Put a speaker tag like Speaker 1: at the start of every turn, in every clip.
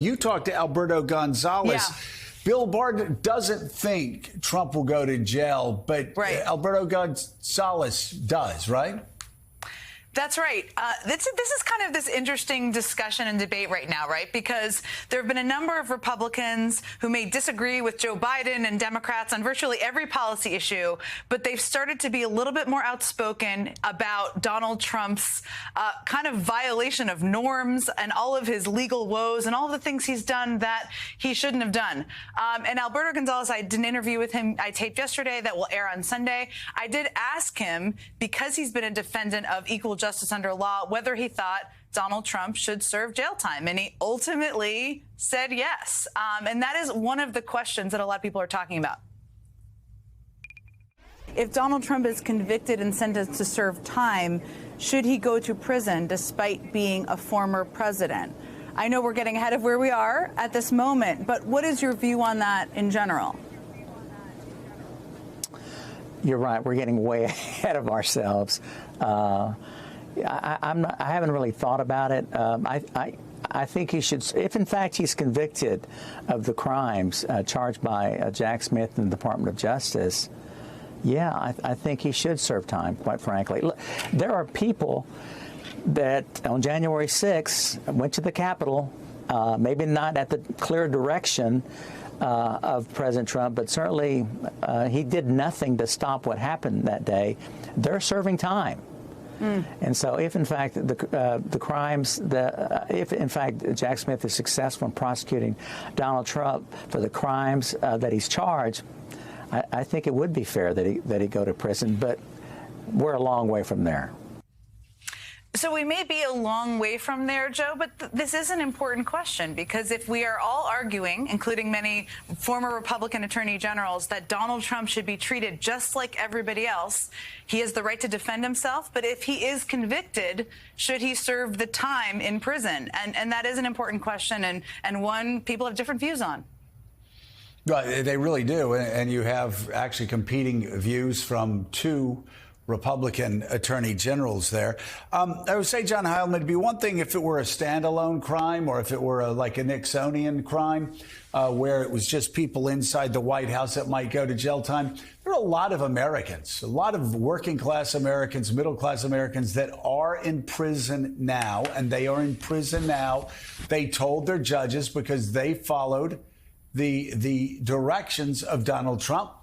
Speaker 1: You talked to Alberto Gonzalez.
Speaker 2: Yeah.
Speaker 1: Bill Barr doesn't think Trump will go to jail, but Alberto Gonzalez does, right?
Speaker 2: That's right. This is kind of this interesting discussion and debate right now, right? Because there have been a number of Republicans who may disagree with Joe Biden and Democrats on virtually every policy issue, but they've started to be a little bit more outspoken about Donald Trump's kind of violation of norms and all of his legal woes and all the things he's done that he shouldn't have done. And Alberto Gonzalez, I did an interview with him I taped yesterday that will air on Sunday. I did ask him, because he's been a defendant of equal justice under law, whether he thought Donald Trump should serve jail time. And he ultimately said yes. And that is one of the questions that a lot of people are talking about. If Donald Trump is convicted and sentenced to serve time, should he go to prison despite being a former president? I know we're getting ahead of where we are at this moment, but what is your view on that in general?
Speaker 3: You're right. We're getting way ahead of ourselves. I haven't really thought about it. I think he should, if in fact he's convicted of the crimes charged by Jack Smith and the Department of Justice, yeah, I think he should serve time, quite frankly. Look, there are people that on January 6th went to the Capitol, maybe not at the clear direction of President Trump, but certainly he did nothing to stop what happened that day. They're serving time. And so if, in fact, the crimes, if, in fact, Jack Smith is successful in prosecuting Donald Trump for the crimes that he's charged, I think it would be fair that he go to prison. But we're a long way from there.
Speaker 2: So we may be a long way from there, Joe, but this is an important question, because if we are all arguing, including many former Republican attorney generals, that Donald Trump should be treated just like everybody else, he has the right to defend himself. But if he is convicted, should he serve the time in prison? And that is an important question, and one people have different views on.
Speaker 1: Well, they really do. And you have actually competing views from two Republican attorney generals there. I would say, John Heilemann, it'd be one thing if it were a standalone crime, or if it were like a Nixonian crime where it was just people inside the White House that might go to jail time. There are a lot of Americans, a lot of working class Americans, middle class Americans that are in prison now, and they are in prison now. They told their judges because they followed the directions of Donald Trump,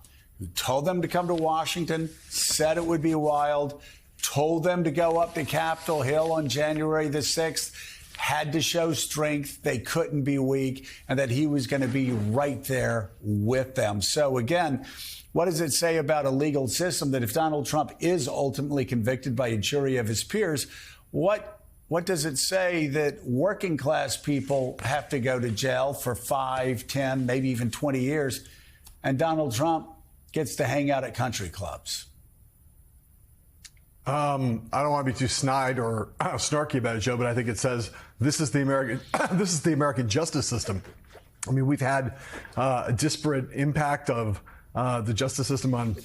Speaker 1: who told them to come to Washington, said it would be wild, told them to go up to Capitol Hill on January the 6th, had to show strength, they couldn't be weak, and that he was going to be right there with them. So again, what does it say about a legal system that if Donald Trump is ultimately convicted by a jury of his peers, what does it say that working class people have to go to jail for 5, 10, maybe even 20 years, and Donald Trump gets to hang out at country clubs?
Speaker 4: I don't want to be too snide or snarky about it, Joe, but I think it says this is the American justice system. I mean, we've had a disparate impact of the justice system on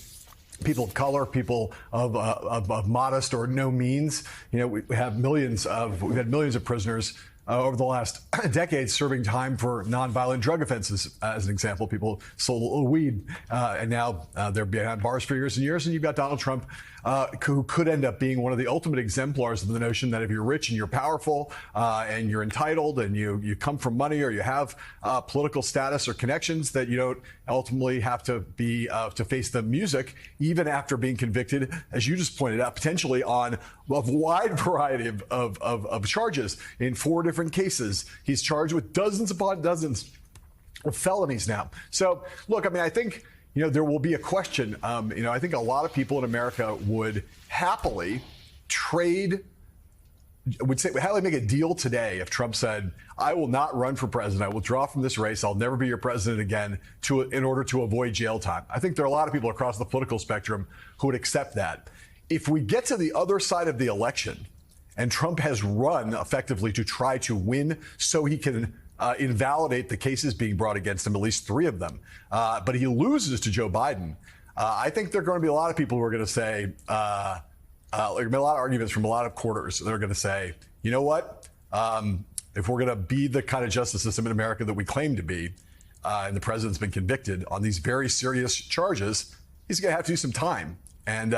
Speaker 4: people of color, people of modest or no means. You know, we've had millions of prisoners over the last decade serving time for nonviolent drug offenses. As an example, people sold a little weed, and now they're behind bars for years and years. And you've got Donald Trump, who could end up being one of the ultimate exemplars of the notion that if you're rich and you're powerful and you're entitled and you come from money or you have political status or connections, that you don't ultimately have to be to face the music, even after being convicted, as you just pointed out, potentially on a wide variety of charges in 4 different cases. He's charged with dozens upon dozens of felonies now. So, look, I mean, I think, you know, there will be a question. You know, I think a lot of people in America would happily make a deal today if Trump said, I will not run for president. I will withdraw from this race. I'll never be your president again in order to avoid jail time. I think there are a lot of people across the political spectrum who would accept that. If we get to the other side of the election and Trump has run effectively to try to win so he can invalidate the cases being brought against him, at least 3 of them, but he loses to Joe Biden, I think there are going to be a lot of people who are going to say, there are going to be a lot of arguments from a lot of quarters. They're going to say, you know what? If we're going to be the kind of justice system in America that we claim to be, and the president's been convicted on these very serious charges, he's going to have to do some time. And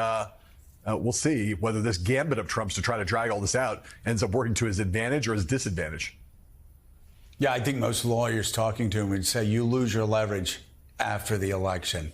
Speaker 4: we'll see whether this gambit of Trump's to try to drag all this out ends up working to his advantage or his disadvantage.
Speaker 1: Yeah, I think most lawyers talking to him would say you lose your leverage after the election.